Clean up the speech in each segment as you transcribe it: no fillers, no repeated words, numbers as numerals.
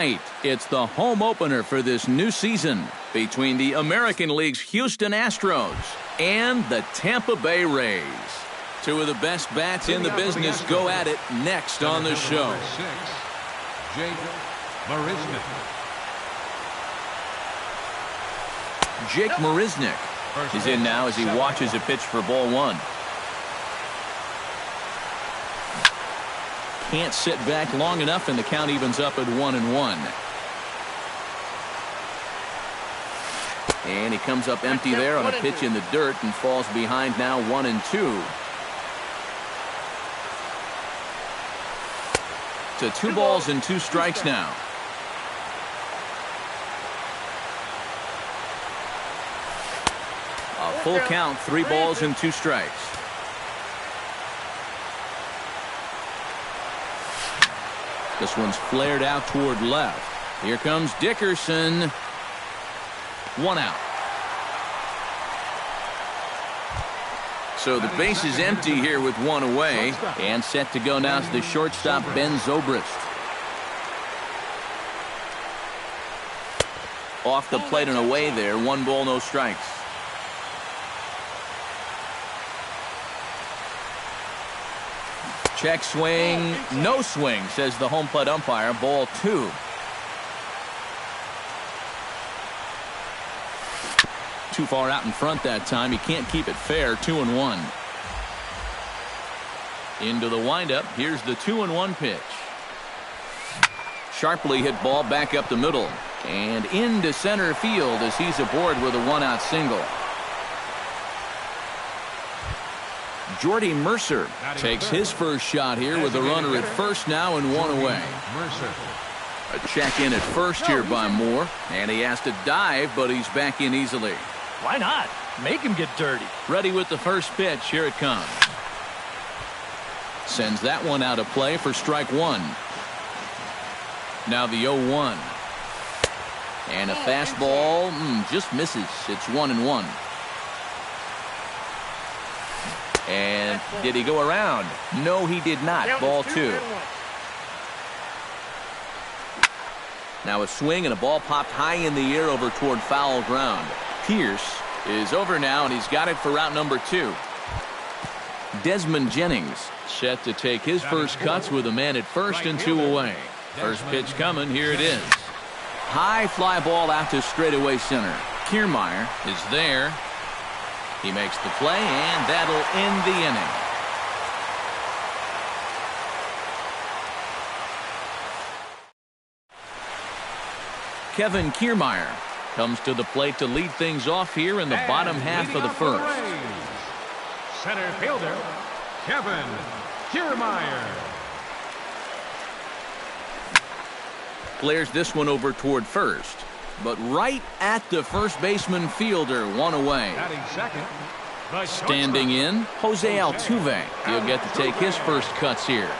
It's the home opener for this new season between the American League's Houston Astros and the Tampa Bay Rays. Two of the best bats in the business go at it next on the show. Jake Marisnick is in now as he watches a pitch for ball one. Can't sit back long enough, and the count evens up at 1-1. And he comes up empty there on a pitch in the dirt and falls behind now 1-2. To 2 balls and 2 strikes now. A full count, 3 balls and 2 strikes. This one's flared out toward left. Here comes Dickerson. 1 out. So the base is empty here with 1 away. And set to go now is the shortstop, Ben Zobrist. Off the plate and away there. 1 ball, no strikes. Check swing, no swing, says the home plate umpire. Ball 2. Too far out in front that time. He can't keep it fair. 2-1. Into the windup. Here's the 2-1 pitch. Sharply hit ball back up the middle. And into center field as he's aboard with a 1-out single. Jordy Mercer takes his first shot here with a runner at first now and 1 away. A check in at first here by Moore, and he has to dive, but he's back in easily. Why not? Make him get dirty. Ready with the first pitch. Here it comes. Sends that one out of play for strike 1. Now the 0-1. And a fastball just misses. It's 1-1. And did he go around? No, he did not. Ball 2. Now a swing and a ball popped high in the air over toward foul ground. Pierce is over now, and he's got it for route number 2. Desmond Jennings set to take his first cuts with a man at first and 2 away. First pitch coming. Here it is. High fly ball out to straightaway center. Kiermaier is there. He makes the play, and that'll end the inning. Kevin Kiermaier comes to the plate to lead things off here in the bottom half of the first. Center fielder, Kevin Kiermaier. Clears this one over toward first. But right at the first baseman fielder, 1 away. Standing in, Jose Altuve. He'll get to take his first cuts here.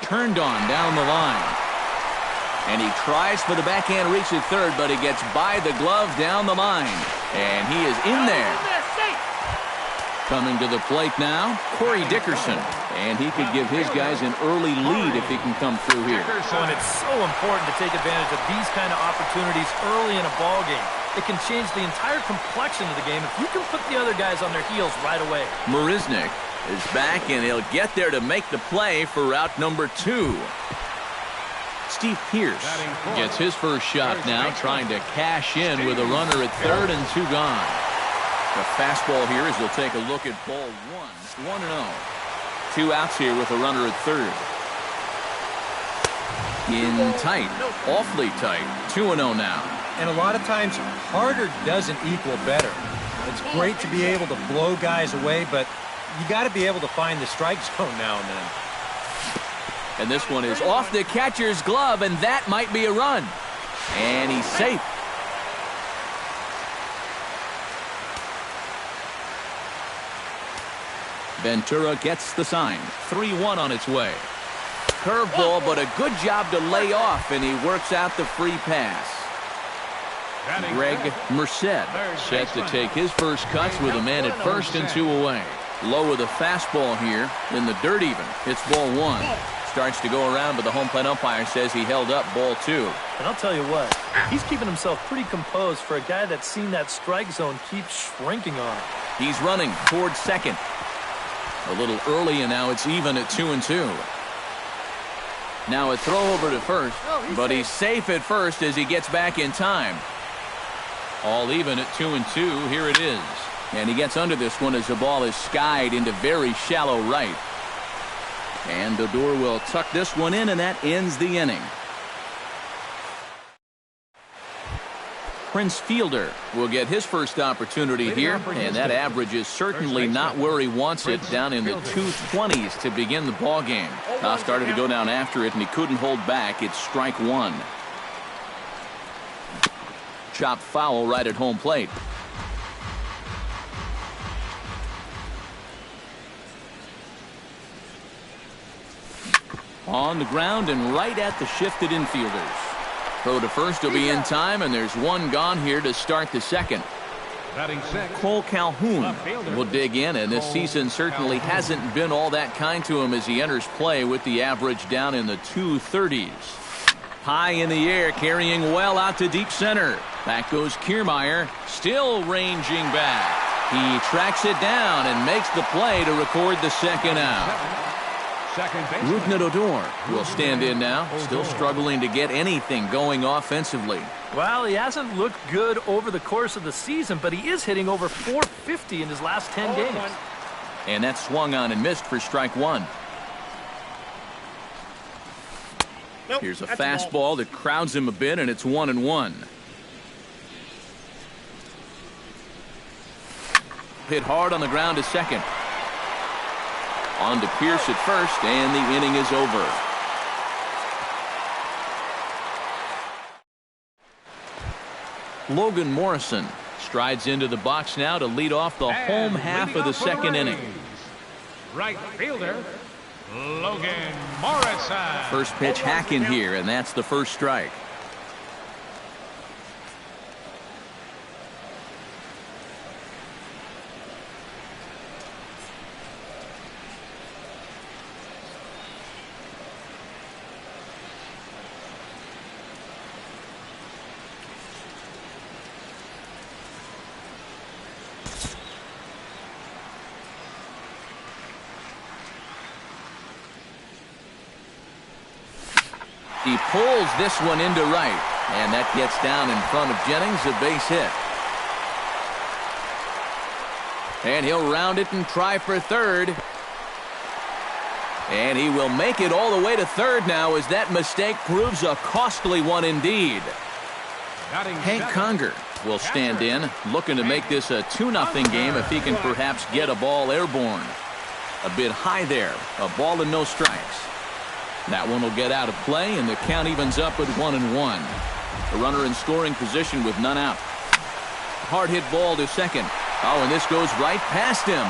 Turned on down the line. And he tries for the backhand reach at third, but he gets by the glove down the line. And he is in there. Coming to the plate now, Corey Dickerson. And he could give his guys an early lead if he can come through here. And it's so important to take advantage of these kind of opportunities early in a ball game. It can change the entire complexion of the game if you can put the other guys on their heels right away. Marisnick is back, and he'll get there to make the play for route number 2. Steve Pierce gets his first shot now, trying to cash in with a runner at third and 2 gone. The fastball here as he'll take a look at ball 1. 1-0. 2 outs here with a runner at third. In tight, awfully tight. 2-0 now. And a lot of times, harder doesn't equal better. It's great to be able to blow guys away, but you got to be able to find the strike zone now and then. And this one is off the catcher's glove, and that might be a run. And he's safe. Ventura gets the sign. 3-1 on its way. Curveball, but a good job to lay off, and he works out the free pass. Greg Merced set to take his first cuts with a man at first and 2 away. Low with a fastball here in the dirt even. It's ball 1. starts to go around, but the home plate umpire says he held up ball 2. And I'll tell you what, he's keeping himself pretty composed for a guy that's seen that strike zone keep shrinking on him. He's running towards second. A little early, and now it's even at 2-2. Now a throw over to first, but he's safe at first as he gets back in time. All even at 2-2. Here it is. And he gets under this one as the ball is skied into very shallow right. And Odor will tuck this one in, and that ends the inning. Prince Fielder will get his first opportunity here, and that average is certainly not where he wants it, down in the 220s to begin the ball game. Now started to go down after it, and he couldn't hold back. It's strike 1. Chopped foul right at home plate. On the ground and right at the shifted infielders. Throw to first will be in time, and there's one gone here to start the second. Cole Calhoun will dig in, and this season certainly hasn't been all that kind to him as he enters play with the average down in the 230s. High in the air, carrying well out to deep center. Back goes Kiermaier, still ranging back. He tracks it down and makes the play to record the second out. Rougned Odor will stand in now, still struggling to get anything going offensively. Well, he hasn't looked good over the course of the season, but he is hitting over .450 in his last 10 games. And that's swung on and missed for strike 1. Here's a fastball that crowds him a bit, and it's 1-1. Hit hard on the ground to second. On to Pierce at first, and the inning is over. Logan Morrison strides into the box now to lead off the home half of the second inning. Right fielder, Logan Morrison. First pitch hacking here, and that's the first strike. He pulls this one into right, and that gets down in front of Jennings, a base hit. And he'll round it and try for third. And he will make it all the way to third now, as that mistake proves a costly one indeed. Hank Conger will stand in, looking to make this a 2-0 game if he can perhaps get a ball airborne. A bit high there, a ball and no strikes. That one will get out of play, and the count evens up at 1-1. The runner in scoring position with none out. Hard hit ball to second. Oh, and this goes right past him.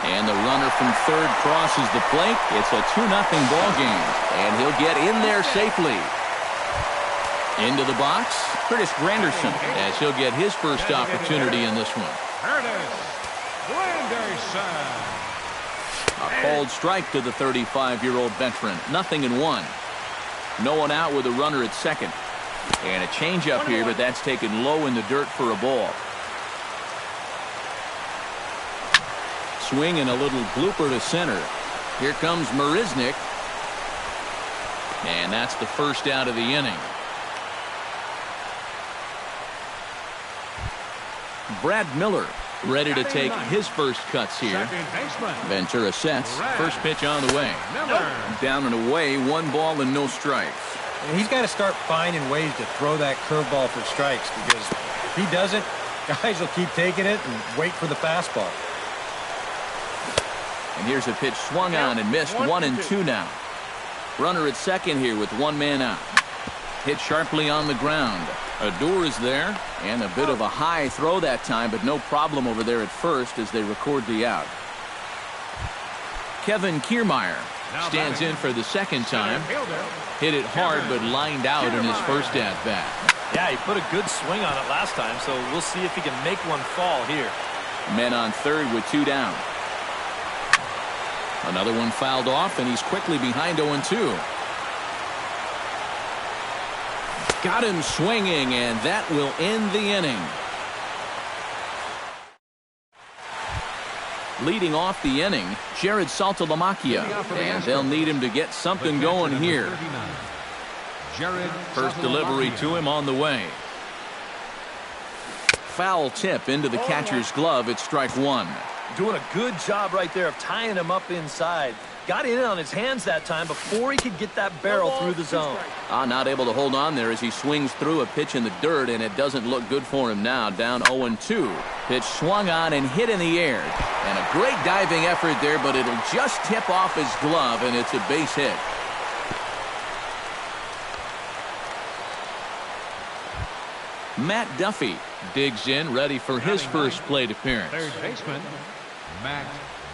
And the runner from third crosses the plate. It's a 2-0 ball game, and he'll get in there safely. Into the box, Curtis Granderson, as he'll get his first opportunity in this one. Curtis Granderson. A called strike to the 35-year-old veteran. 0-1. No one out with a runner at second. And a changeup here, but that's taken low in the dirt for a ball. Swing and a little blooper to center. Here comes Marisnick. And that's the first out of the inning. Brad Miller ready to take his first cuts here. Ventura sets. First pitch on the way. Down and away, 1 ball and no strikes. And he's got to start finding ways to throw that curveball for strikes, because if he doesn't, guys will keep taking it and wait for the fastball. And here's a pitch swung on and missed. 1-2 now. Runner at second here with 1 man out. Hit sharply on the ground. Odor is there, and a bit of a high throw that time, but no problem over there at first as they record the out. Kevin Kiermaier stands in for the second time. Hit it hard, but lined out in his first at-bat. Yeah, he put a good swing on it last time, so we'll see if he can make one fall here. Men on third with 2 down. Another one fouled off, and he's quickly behind 0-2. Got him swinging, and that will end the inning. Leading off the inning, Jared Saltalamacchia, and they'll need him to get something going here. First delivery to him on the way. Foul tip into the catcher's glove. It's strike one. Doing a good job right there of tying him up inside. Got in on his hands that time before he could get that barrel through the zone. Not able to hold on there as he swings through a pitch in the dirt, and it doesn't look good for him now. Down 0-2. Pitch swung on and hit in the air. And a great diving effort there, but it'll just tip off his glove, and it's a base hit. Matt Duffy digs in, ready for his first plate appearance. Third baseman, Matt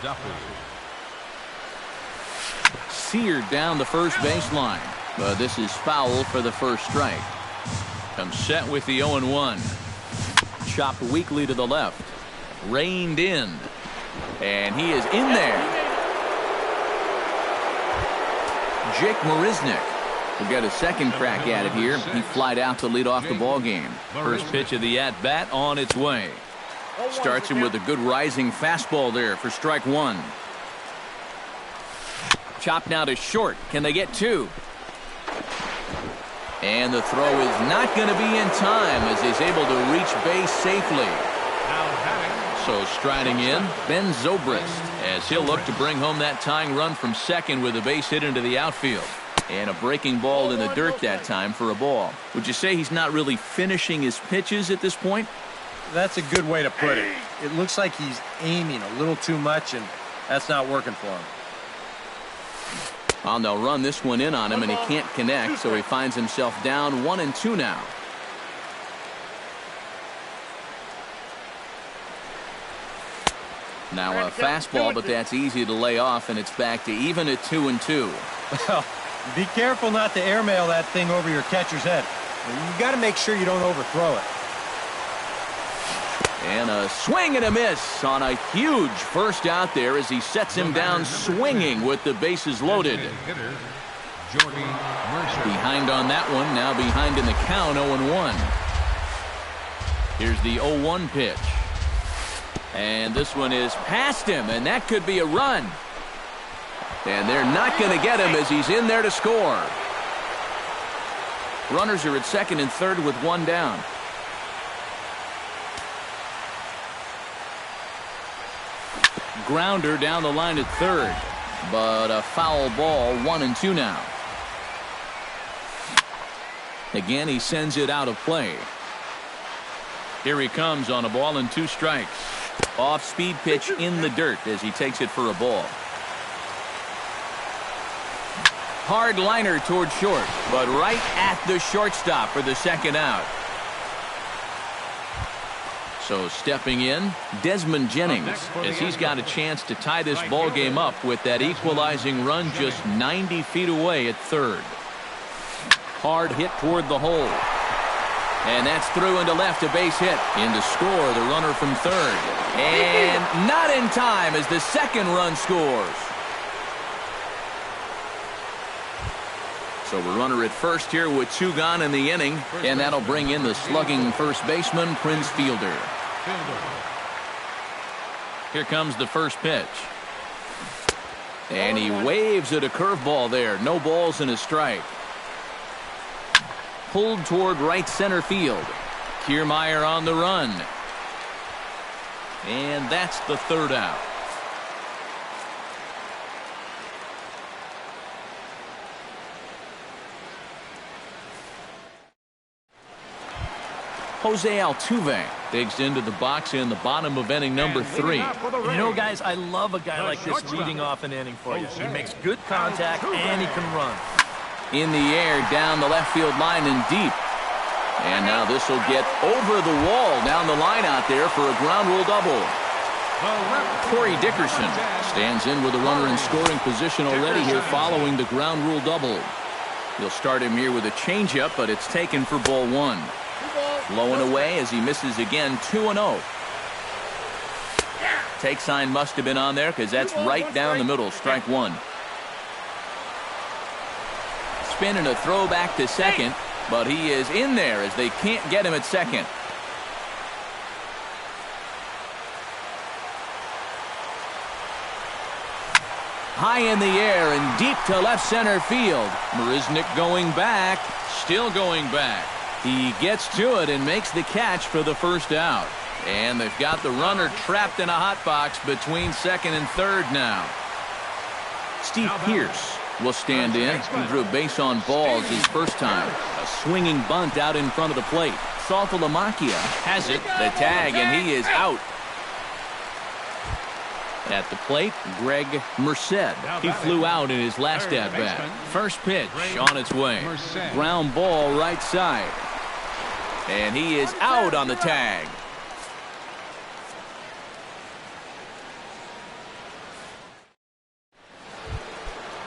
Duffy. Seared down the first baseline, but this is foul for the first strike. Comes set with the 0-1. Chopped weakly to the left. Reined in. And he is in there. Jake Marisnick will get a second crack at it here. He flied out to lead off the ball game. First pitch of the at-bat on its way. Starts him with a good rising fastball there for strike one. Chopped now to short. Can they get two? And the throw is not going to be in time as he's able to reach base safely. So striding in, Ben Zobrist, as he'll look to bring home that tying run from second with a base hit into the outfield. And a breaking ball in the dirt that time for a ball. Would you say he's not really finishing his pitches at this point? That's a good way to put it. It looks like he's aiming a little too much, and that's not working for him. They'll run this one in on him, and he can't connect, so he finds himself down 1-2 now. Now a fastball, but that's easy to lay off, and it's back to even at 2-2. Well, be careful not to airmail that thing over your catcher's head. You got to make sure you don't overthrow it. And a swing and a miss on a huge first out there as he sets him down swinging with the bases loaded. Behind on that one, now behind in the count, 0-1. Here's the 0-1 pitch. And this one is past him, and that could be a run. And they're not going to get him as he's in there to score. Runners are at second and third with one down. Grounder down the line at third, but a foul ball, 1-2 now. Again, he sends it out of play. Here he comes on a ball and 2 strikes. Off-speed pitch in the dirt as he takes it for a ball. Hard liner toward short, but right at the shortstop for the second out. So stepping in, Desmond Jennings, as he's got a chance to tie this ball game up with that equalizing run just 90 feet away at third. Hard hit toward the hole. And that's through into left, a base hit. In to score, the runner from third. And not in time as the second run scores. So a runner at first here with 2 gone in the inning. And that'll bring in the slugging first baseman, Prince Fielder. Here comes the first pitch. And he waves at a curveball there. No balls and a strike. Pulled toward right center field. Kiermaier on the run. And that's the third out. Jose Altuve digs into the box in the bottom of inning number 3. You know, guys, I love a guy like this leading off an inning for you. He makes good contact and he can run. In the air, down the left field line and deep. And now this will get over the wall down the line out there for a ground rule double. Corey Dickerson stands in with a runner in scoring position already here following the ground rule double. He'll start him here with a changeup, but it's taken for ball 1. Low and away as he misses again, 2-0. Take sign must have been on there because that's right down the middle. Strike one. Spin and a throw back to second, but he is in there as they can't get him at second. High in the air and deep to left center field. Marisnick going back, still going back. He gets to it and makes the catch for the first out. And they've got the runner trapped in a hot box between second and third now. Steve Pierce will stand in. He drew a base on balls his first time. A swinging bunt out in front of the plate. Saltalamacchia has it, the tag, and he is out. At the plate, Greg Merced. He flew out in his last at-bat. First pitch on its way. Ground ball right side. And he is out on the tag.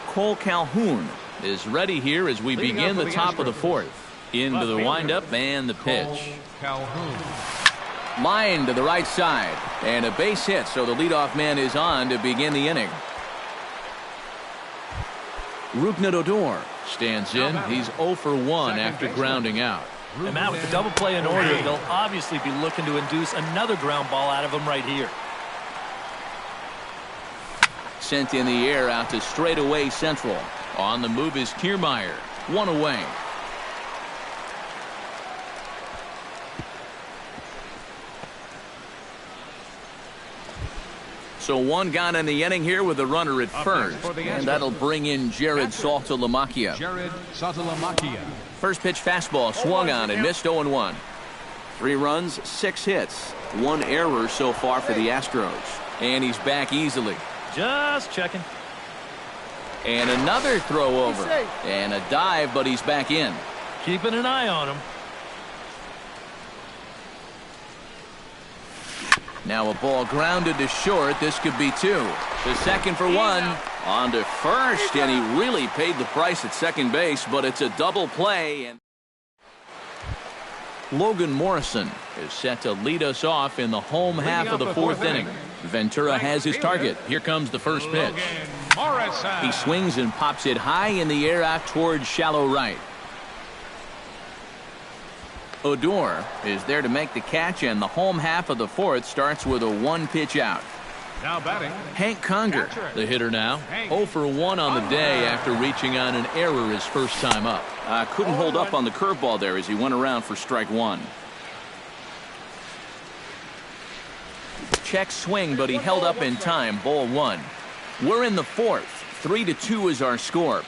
Cole Calhoun is ready here as we begin the top of the fourth. Into the windup and the pitch. Line to the right side. And a base hit, so the leadoff man is on to begin the inning. Rougned Odor stands in. He's 0 for 1 after grounding out. And Matt, with the double play in order, they'll obviously be looking to induce another ground ball out of him right here. Sent in the air out to straightaway central. On the move is Kiermaier. One away. So one gone in the inning here with a runner at first. And that'll bring in Jared Saltalamacchia. First pitch fastball swung on and missed 0-1. 3 runs, 6 hits. 1 error so far for the Astros. And he's back easily. Just checking. And another throw over. And a dive, but he's back in. Keeping an eye on him. Now a ball grounded to short. This could be 2. To second for 1. On to first, and he really paid the price at second base, but it's a double play. And Logan Morrison is set to lead us off in the home half of the fourth inning. Ventura has his target. Here comes the first pitch. He swings and pops it high in the air out towards shallow right. Odor is there to make the catch, and the home half of the fourth starts with a 1-pitch out. Now batting, Hank Conger, the hitter now, 0 for 1 on the day after reaching on an error his first time up. Couldn't hold up on the curveball there as he went around for strike 1. Check swing, but he held up in time. Ball 1. We're in the fourth. 3-2 is our score.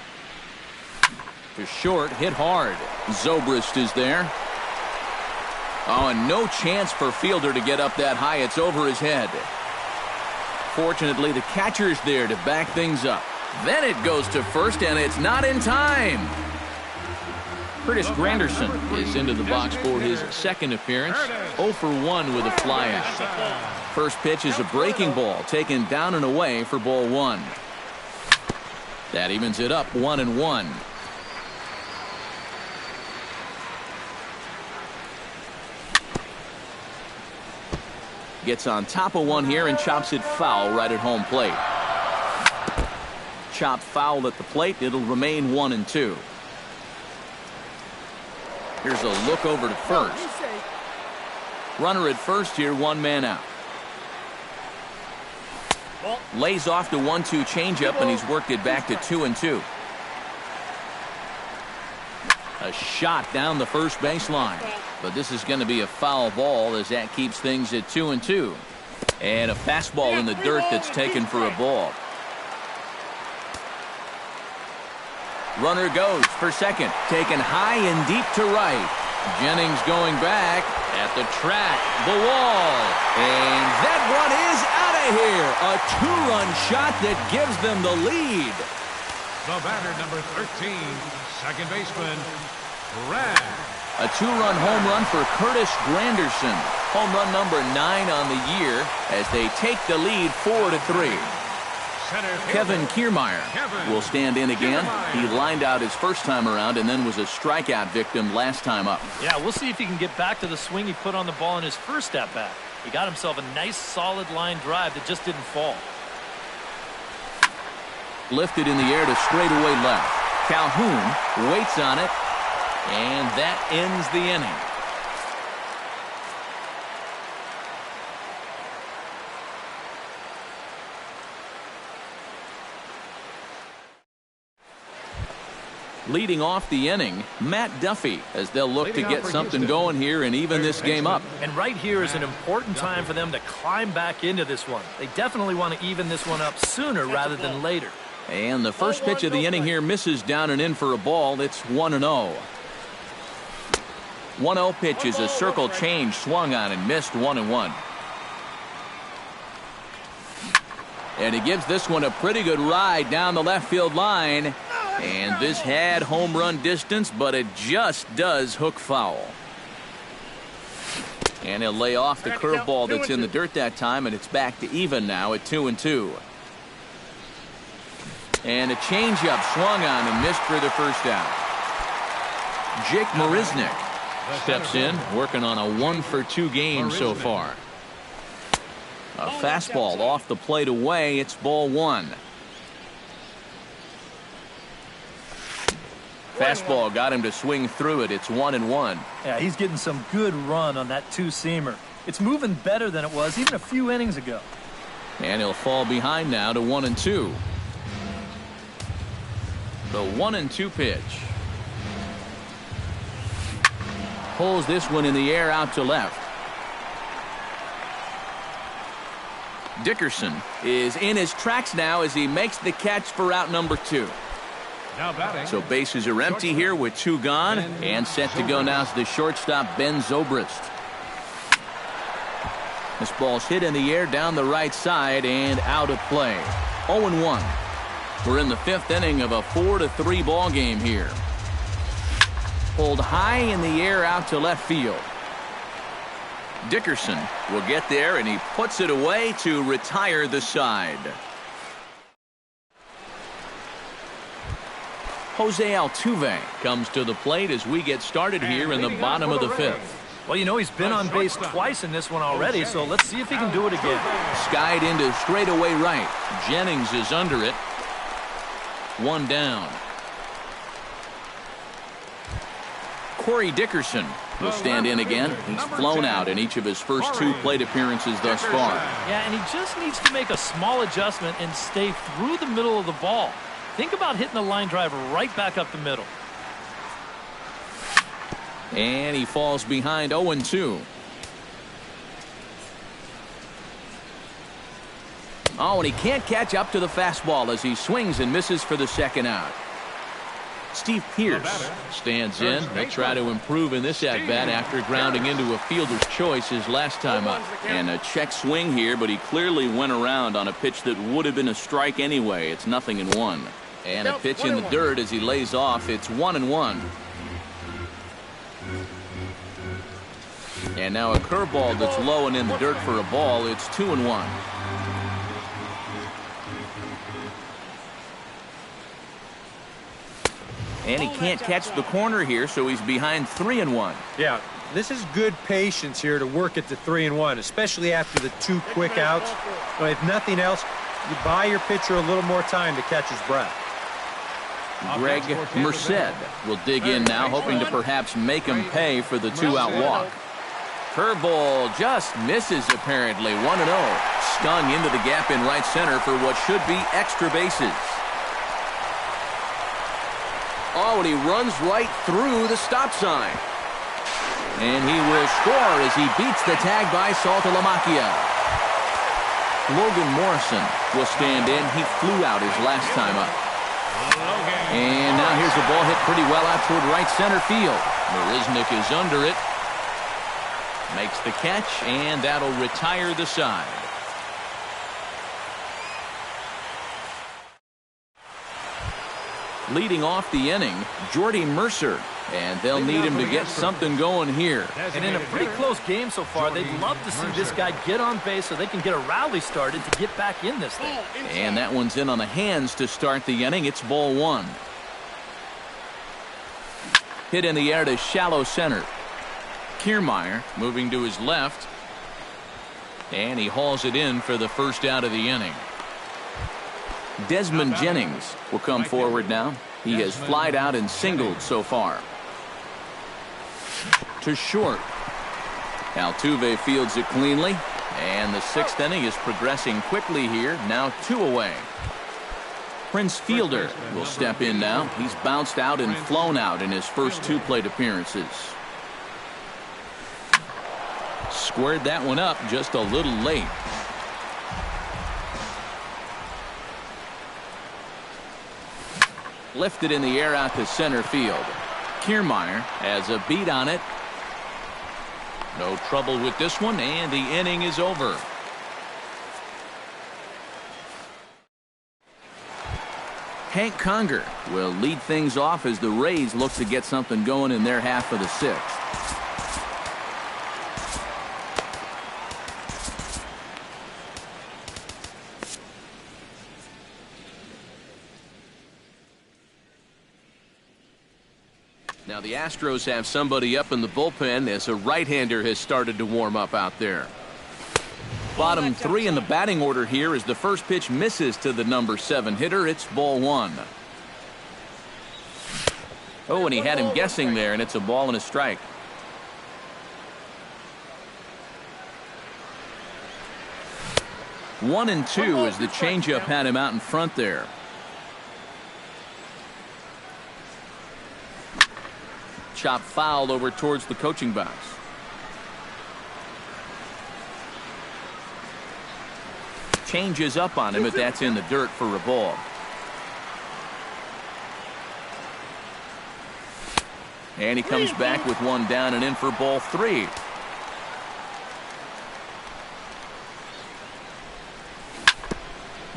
To short, hit hard. Zobrist is there. Oh, and no chance for fielder to get up that high. It's over his head. Fortunately, the catcher's there to back things up. Then it goes to first, and it's not in time. Curtis Granderson is into the box for his second appearance. 0 for 1 with a flyout. First pitch is a breaking ball taken down and away for ball 1. That evens it up 1-1. Gets on top of one here and chops it foul right at home plate. Chop foul at the plate. It'll remain 1-2. Here's a look over to first. Runner at first here, 1 man out. Lays off the 1-2 changeup, and he's worked it back to 2-2. A shot down the first baseline. But this is going to be a foul ball as that keeps things at 2-2. And a fastball in the dirt that's taken for a ball. Runner goes for second. Taken high and deep to right. Jennings going back at the track. The wall. And that one is out of here. A 2-run shot that gives them the lead. the batter, number 13, second baseman, Brad. A 2-run home run for Curtis Granderson. Home run number 9 on the year as they take the lead 4-3. Center Kevin fielder, Kiermaier Kevin will stand in again. He Kiermaier. lined out his first time around and then was a strikeout victim last time up. Yeah, we'll see if he can get back to the swing he put on the ball in his first at-bat. He got himself a nice, solid line drive that just didn't fall. Lifted in the air to straightaway left. Calhoun waits on it, and that ends the inning. Leading off the inning, Matt Duffy, as they'll look to get something going here and even this game up. And right here is an important time for them to climb back into this one. They definitely want to even this one up sooner rather than later. And the first pitch of the inning here misses down and in for a ball. It's 1-0. 1-0 pitch is a circle change swung on and missed 1-1. And he gives this one a pretty good ride down the left field line. And this had home run distance, but it just does hook foul. And he'll lay off the curveball that's in the dirt that time, and it's back to even now at 2-2. And a changeup swung on and missed for the first out. Jake Marisnick steps in, working on a 1-for-2 game so far. A fastball off the plate away. It's ball one. Fastball got him to swing through it. It's 1-1. Yeah, he's getting some good run on that two-seamer. It's moving better than it was even a few innings ago. And he'll fall behind now to 1-2. The 1-2 pitch. Pulls this one in the air out to left. Dickerson is in his tracks now as he makes the catch for out number 2. Now batting. So bases are empty here with 2 gone, and set to go now is the shortstop Ben Zobrist. This ball's hit in the air down the right side and out of play. 0-1. We're in the 5th inning of a 4-3 ball game here. Pulled high in the air out to left field. Dickerson will get there, and he puts it away to retire the side. Jose Altuve comes to the plate as we get started here in the bottom of the 5th. Well, you know, he's been on base twice in this one already, so let's see if he can do it again. Skied into straightaway right. Jennings is under it. 1 down. Corey Dickerson will stand in again. He's flown out in each of his first 2 plate appearances thus far. Yeah, and he just needs to make a small adjustment and stay through the middle of the ball. Think about hitting the line drive right back up the middle. And he falls behind 0-2. Oh, and he can't catch up to the fastball as he swings and misses for the second out. Steve Pearce stands in. They'll try to improve in this at-bat after grounding into a fielder's choice his last time up. And a check swing here, but he clearly went around on a pitch that would have been a strike anyway. It's 0-1. And a pitch in the dirt as he lays off. It's 1-1. And now a curveball that's low and in the dirt for a ball. It's 2-1. And he can't catch the corner here, so he's behind 3-1. Yeah, this is good patience here to work at the 3-1, especially after the 2 quick outs. But if nothing else, you buy your pitcher a little more time to catch his breath. Greg Merced will dig in now, hoping to perhaps make him pay for the 2-out walk. Curveball just misses apparently. 1-0. Stung into the gap in right center for what should be extra bases. Oh, and he runs right through the stop sign. And he will score as he beats the tag by Saltalamacchia. Logan Morrison will stand in. He flew out his last time up. And now here's the ball hit pretty well out toward right center field. Marisnick is under it. Makes the catch, and that'll retire the side. Leading off the inning, Jordy Mercer And they'll need him to get something going here. And in a pretty close game so far, they'd love to see this guy get on base so they can get a rally started to get back in this thing. And that one's in on the hands to start the inning. It's ball one. Hit in the air to shallow center. Kiermaier moving to his left. And he hauls it in for the first out of the inning. Desmond Jennings will come forward now. He has flied out and singled so far. To short. Altuve fields it cleanly. And the sixth inning is progressing quickly here. Now 2 away. Prince Fielder will step in now. He's bounced out and flown out in his first 2 plate appearances. Squared that one up just a little late. Lifted in the air out to center field. Kiermaier has a beat on it. No trouble with this one, and the inning is over. Hank Conger will lead things off as the Rays look to get something going in their half of the 6th. Now the Astros have somebody up in the bullpen as a right-hander has started to warm up out there. Bottom 3 in the batting order here as the first pitch misses to the number 7 hitter. It's ball 1. Oh, and he had him guessing there, and it's a ball and a strike. One and 2 as the changeup had him out in front there. Chop foul over towards the coaching box. Changes up on him, but that's in the dirt for a ball. And he comes back with one down and in for ball 3.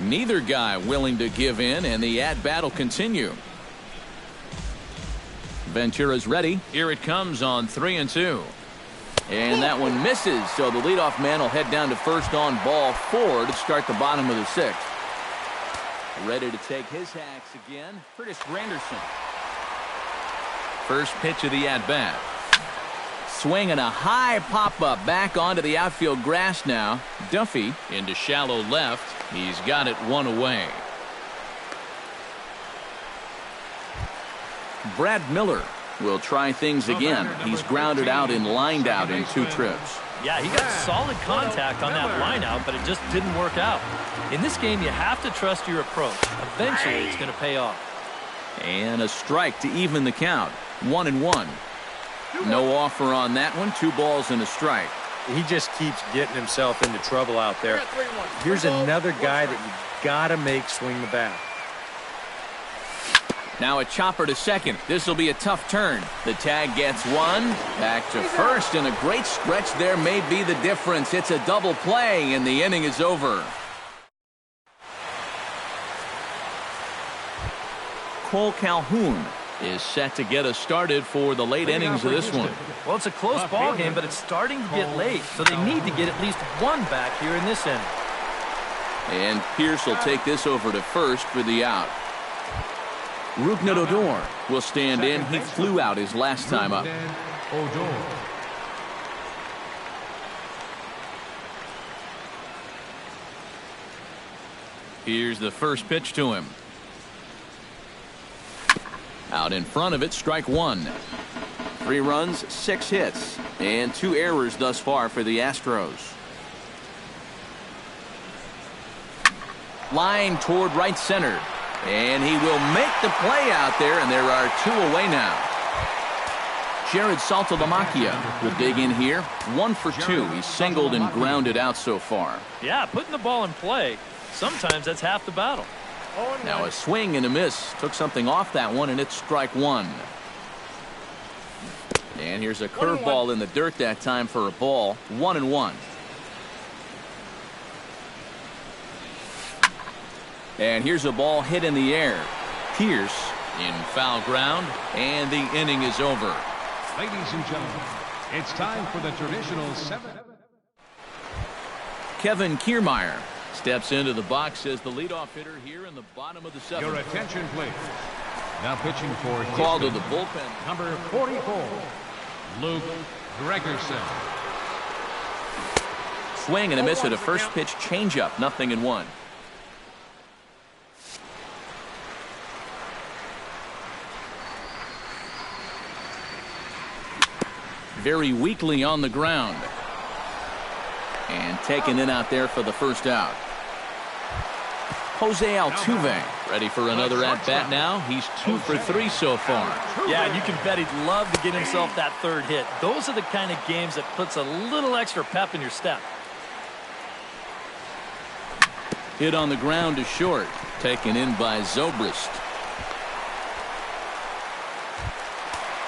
Neither guy willing to give in, and the at-bat will continue. Ventura's ready. Here it comes on 3 and 2. And that one misses, so the leadoff man will head down to first on ball 4 to start the bottom of the 6th. Ready to take his hacks again, Curtis Granderson. First pitch of the at-bat. Swinging a high pop-up back onto the outfield grass now. Duffy into shallow left. He's got it 1 away. Brad Miller will try things again. He's grounded out and lined out in 2 trips. Yeah, he got solid contact on that line out, but it just didn't work out. In this game, you have to trust your approach. Eventually, it's going to pay off. And a strike to even the count. 1 and 1. No offer on that one. 2 balls and a strike. He just keeps getting himself into trouble out there. Here's another guy that you got to make swing the bat. Now a chopper to second. This will be a tough turn. The tag gets 1. Back to first, and a great stretch there may be the difference. It's a double play, and the inning is over. Cole Calhoun is set to get us started for the late innings of this one. Well, it's a close ball game, but it's starting to get late, so they need to get at least 1 back here in this inning. And Pierce will take this over to first for the out. Rougned Odor will stand in. He flew out his last time up. Here's the first pitch to him. Out in front of it, strike 1. 3 runs, 6 hits, and 2 errors thus far for the Astros. Line toward right center. And he will make the play out there, and there are 2 away now. Jared Saltalamacchia will dig in here. 1 for 2. He's singled and grounded out so far. Yeah, putting the ball in play, sometimes that's half the battle. Now a swing and a miss. Took something off that one, and it's strike 1. And here's a curveball in the dirt that time for a ball. 1 and 1. And here's a ball hit in the air. Pierce in foul ground, and the inning is over. Ladies and gentlemen, it's time for the traditional 7. Kevin Kiermaier steps into the box as the leadoff hitter here in the bottom of the 7th. Your attention, please. Now pitching for Call to Houston, the bullpen. number 44, Luke Gregerson. Swing and a miss at a first pitch changeup, 0-1. Very weakly on the ground. And taken in out there for the first out. Jose Altuve ready for another at-bat now. He's 2 for 3 so far. Yeah, and you can bet he'd love to get himself that third hit. Those are the kind of games that puts a little extra pep in your step. Hit on the ground to short. Taken in by Zobrist.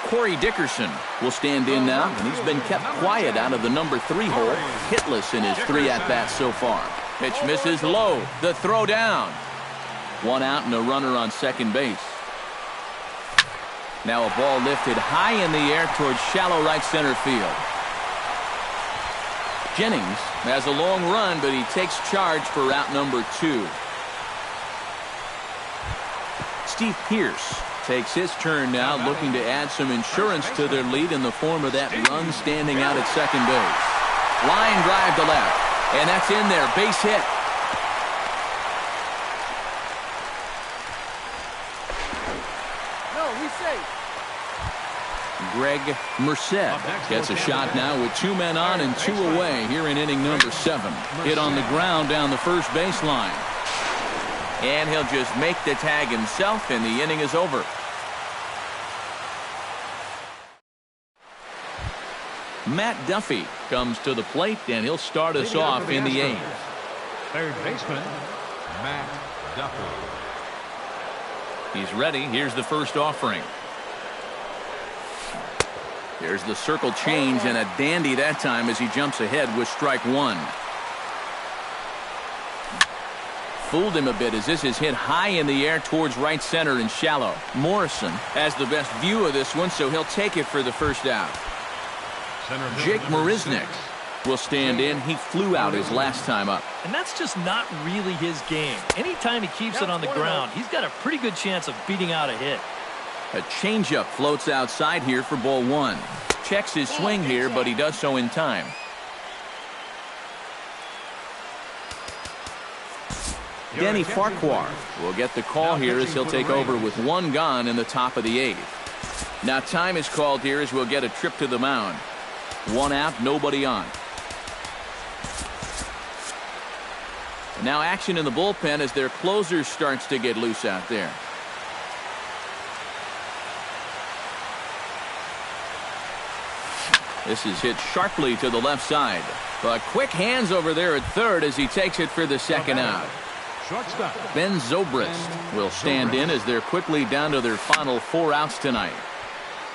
Corey Dickerson will stand in now, and he's been kept quiet out of the number 3 hole. Hitless in his 3 at-bats so far. Pitch misses low. The throw down. 1 out and a runner on second base. Now a ball lifted high in the air towards shallow right center field. Jennings has a long run, but he takes charge for route number 2. Steve Pearce takes his turn now, looking to add some insurance to their lead in the form of that run standing out at second base. Line drive to left, and that's in there. Base hit. No, he's safe. Greg Merced gets a shot now with 2 men on and 2 away here in inning number 7. Hit on the ground down the first baseline. And he'll just make the tag himself, and the inning is over. Matt Duffy comes to the plate, and he'll start us off in the 8th. Third baseman, Matt Duffy. He's ready. Here's the first offering. There's the circle change, and a dandy that time as he jumps ahead with strike 1. Fooled him a bit as this is hit high in the air towards right center and shallow. Morrison has the best view of this one, so he'll take it for the first out. Jake Marisnick will stand in. He flew out his last time up. And that's just not really his game. Anytime he keeps it on the ground, he's got a pretty good chance of beating out a hit. A changeup floats outside here for ball 1. Checks his swing here, but he does so in time. Danny Farquhar will get the call here as he'll take over with 1 gone in the top of the 8th. Now time is called here as we'll get a trip to the mound. 1 out, nobody on. Now action in the bullpen as their closer starts to get loose out there. This is hit sharply to the left side. But quick hands over there at third as he takes it for the second out. Ben Zobrist will stand in as they're quickly down to their final 4 outs tonight.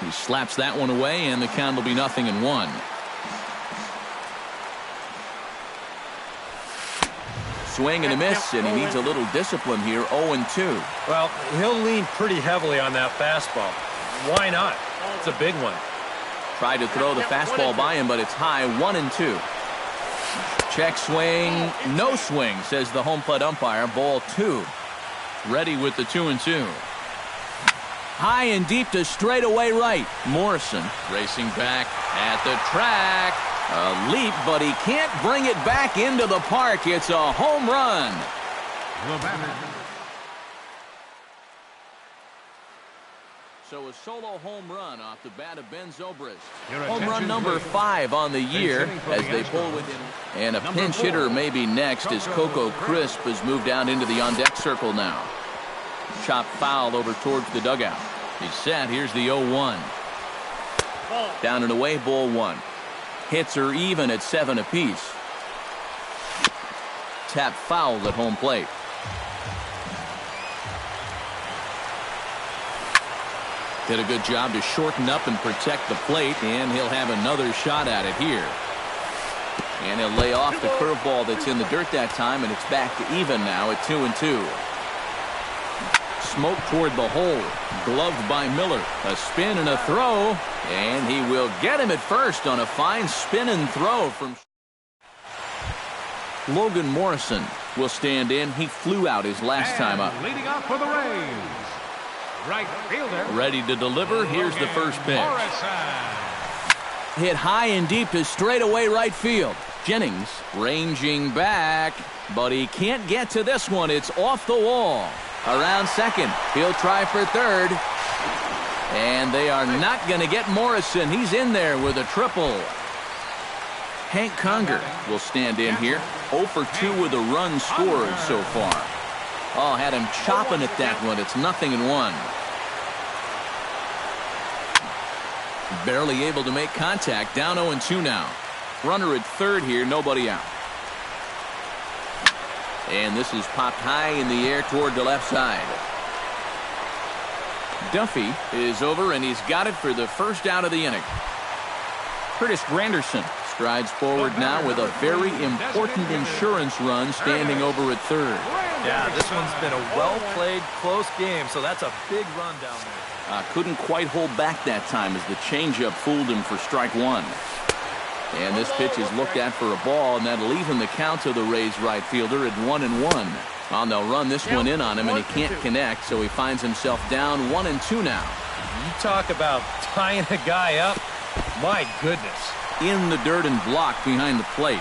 He slaps that one away, and the count will be 0-1. Swing and a miss, and he needs a little discipline here. 0-2. Well, he'll lean pretty heavily on that fastball. Why not? It's a big one. Tried to throw the fastball by him, but it's high. 1-2. Check swing, no swing, says the home plate umpire. Ball 2. Ready with the 2-2. High and deep to straightaway right. Morrison racing back at the track. A leap, but he can't bring it back into the park. It's a home run. So a solo home run off the bat of Ben Zobrist. Home run number 5 on the year as they pull within. And a pinch hitter may be next as Coco Crisp has moved down into the on-deck circle now. Chop foul over towards the dugout. He's set. Here's the 0-1. Down and away, ball 1. Hits are even at 7 apiece. Tap foul at home plate. Did a good job to shorten up and protect the plate, and he'll have another shot at it here. And he'll lay off the curveball that's in the dirt that time, and it's back to even now at 2-2. Smoke toward the hole. Gloved by Miller. A spin and a throw. And he will get him at first on a fine spin and throw from Logan Morrison will stand in. He flew out his last time up. Leading off for the Rays, right fielder. Ready to deliver. Here's the first pitch. Hit high and deep to straightaway right field. Jennings ranging back, but he can't get to this one. It's off the wall. Around second. He'll try for third. And they are not going to get Morrison. He's in there with a triple. Hank Conger will stand in here. 0 for 2 with a run scored so far. Oh, had him chopping at that one. It's 0-1. Barely able to make contact. Down 0-2 now. Runner at third here. Nobody out. And this is popped high in the air toward the left side. Duffy is over, and he's got it for the first out of the inning. Curtis Granderson strides forward now with a very important insurance run standing over at third. Yeah, this one's been a well-played, close game, so that's a big run down there. Couldn't quite hold back that time as the changeup fooled him for strike one. And this pitch is looked at for a ball, and that'll leave him the count to the Rays right fielder at 1-1. Well, they'll run this one in on him, and he can't connect, so he finds himself down 1-2 now. You talk about tying a guy up. My goodness. In the dirt and blocked behind the plate.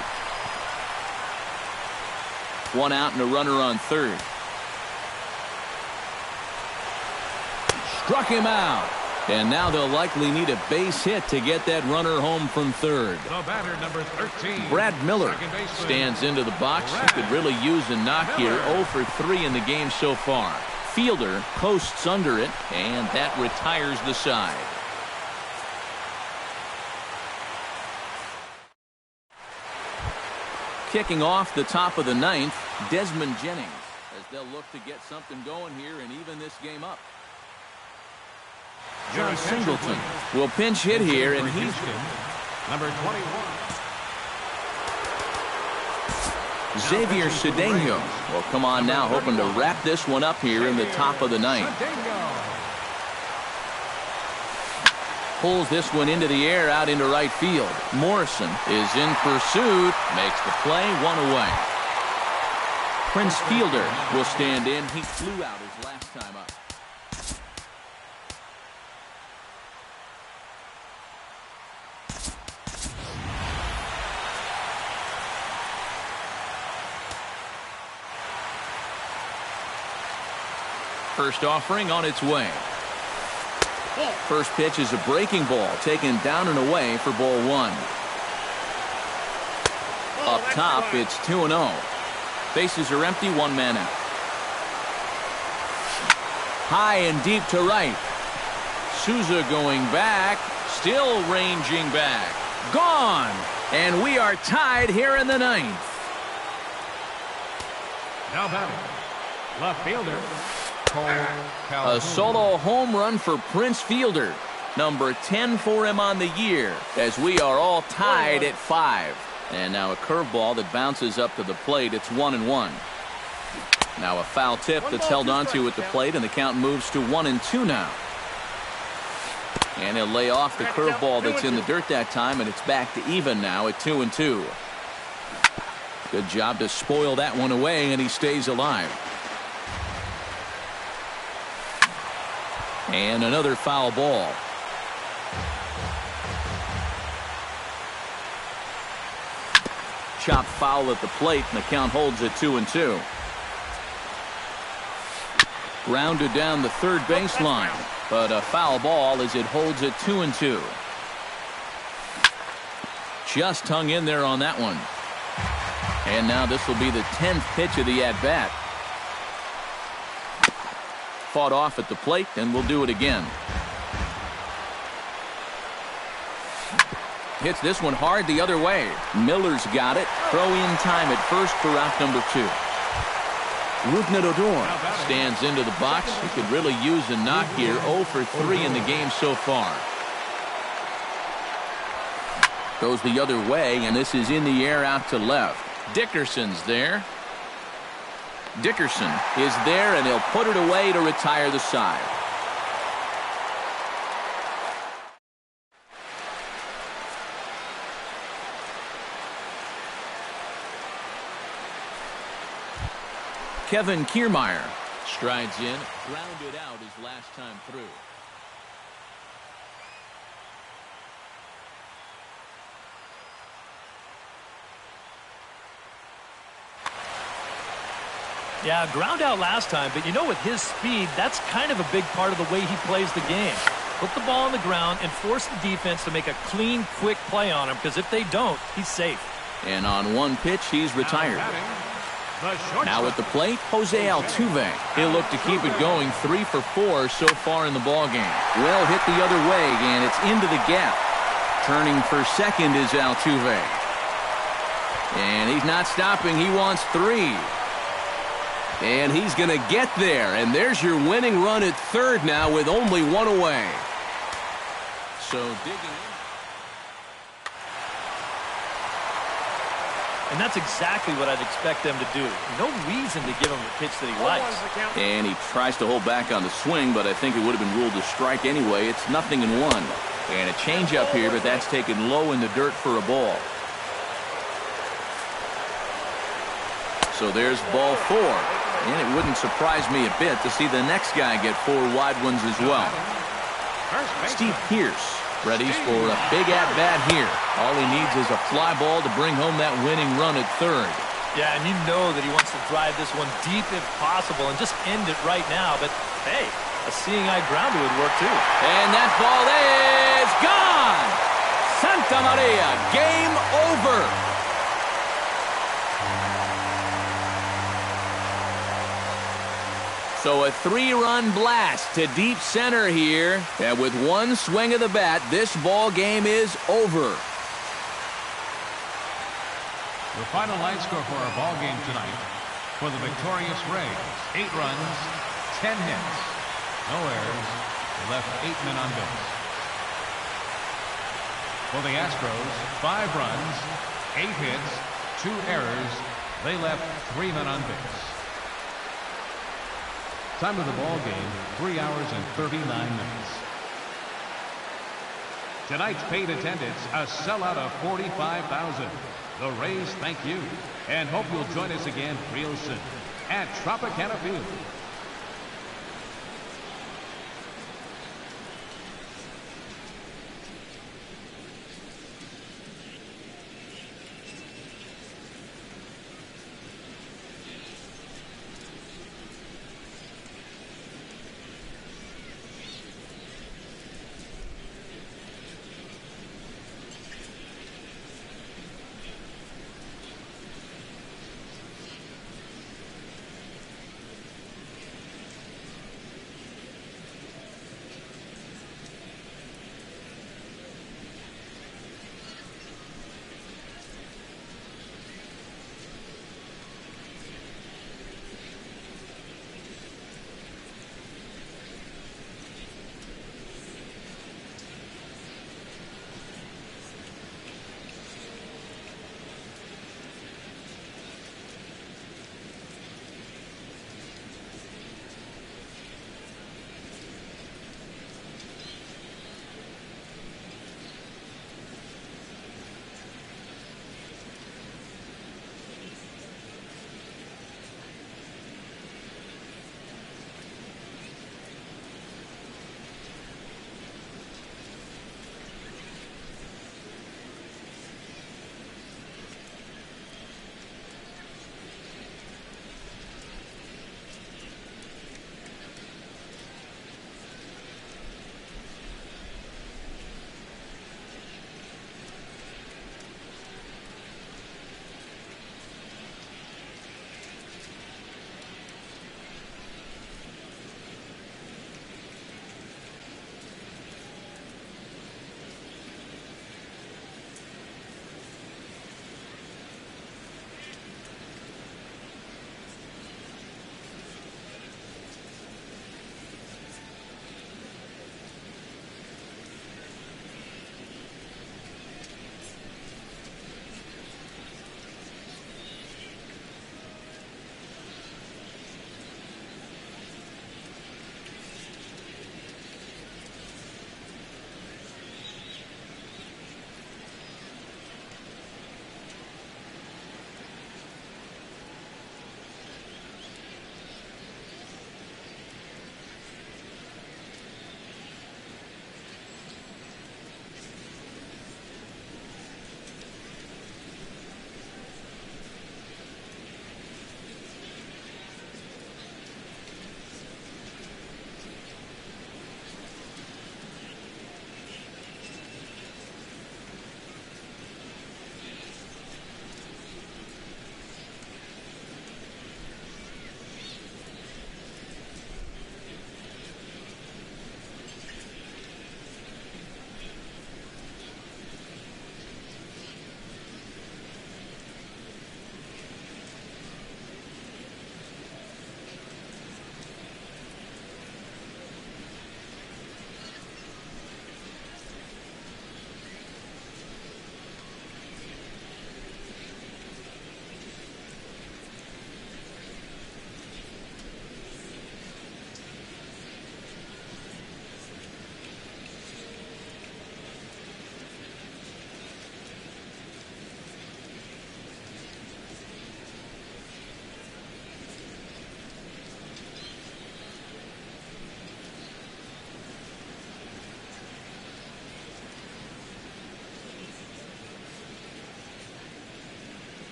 One out and a runner on third. Struck him out. And now they'll likely need a base hit to get that runner home from third. The batter, number 13. Brad Miller stands into the box. He could really use a knock here. 0 for 3 in the game so far. Fielder posts under it, and that retires the side. Kicking off the top of the ninth, Desmond Jennings, as they'll look to get something going here and even this game up. John Singleton will pinch hit here, and he's number 21. Xavier Cedeno will come on now, hoping to wrap this one up here in the top of the ninth. Pulls this one into the air out into right field. Morrison is in pursuit, makes the play, one away. Prince Fielder will stand in. He flew out his last time up. First offering on its way. First pitch is a breaking ball taken down and away for ball one. Up top, it's 2-0. Bases are empty, one man out. High and deep to right. Souza going back, still ranging back. Gone! And we are tied here in the ninth. Now batting, left fielder. A solo home run for Prince Fielder. Number 10 for him on the year, as we are all tied at 5. And now a curveball that bounces up to the plate. It's 1-1. Now a foul tip that's held onto at the plate, and the count moves to 1-2 now. And he'll lay off the curveball that's in the dirt that time, and it's back to even now at 2-2. Good job to spoil that one away, and he stays alive. And another foul ball. Chopped foul at the plate, and the count holds at 2-2. Grounded down the third baseline, but a foul ball as it holds at 2-2. Just hung in there on that one. And now this will be the 10th pitch of the at-bat. Fought off at the plate, and we'll do it again. Hits this one hard the other way. Miller's got it. Throw in time at first for out number 2. Rougned Odor stands into the box. He could really use a knock here. 0 for 3 in the game so far. Goes the other way, and this is in the air out to left. Dickerson's there. Dickerson is there, and he'll put it away to retire the side. Kevin Kiermaier strides in, grounded out his last time through. Yeah, ground out last time, but you know, with his speed, that's kind of a big part of the way he plays the game. Put the ball on the ground and force the defense to make a clean, quick play on him, because if they don't, he's safe. And on one pitch, he's retired. Now at the plate, Jose Altuve. He'll look to keep it going, 3 for 4 so far in the ballgame. Well hit the other way, and it's into the gap. Turning for second is Altuve. And he's not stopping. He wants 3. And he's going to get there. And there's your winning run at third now with only 1 away. So digging in. And that's exactly what I'd expect them to do. No reason to give him the pitch that he likes. And he tries to hold back on the swing, but I think it would have been ruled a strike anyway. It's 0-1. And a changeup here, but that's taken low in the dirt for a ball. So there's ball 4. And it wouldn't surprise me a bit to see the next guy get 4 wide ones as well. Steve Pearce ready for a big at-bat here. All he needs is a fly ball to bring home that winning run at third. Yeah, and you know that he wants to drive this one deep if possible and just end it right now. But, hey, a seeing-eye grounder would work too. And that ball is gone! Santa Maria, game over! So a 3-run blast to deep center here. And with one swing of the bat, this ball game is over. The final line score for our ball game tonight. For the victorious Rays, 8 runs, 10 hits, no errors. They left 8 men on base. For the Astros, 5 runs, 8 hits, 2 errors. They left 3 men on base. Time of the ball game, 3 hours and 39 minutes. Tonight's paid attendance, a sellout of 45,000. The Rays thank you and hope you'll join us again real soon at Tropicana Field.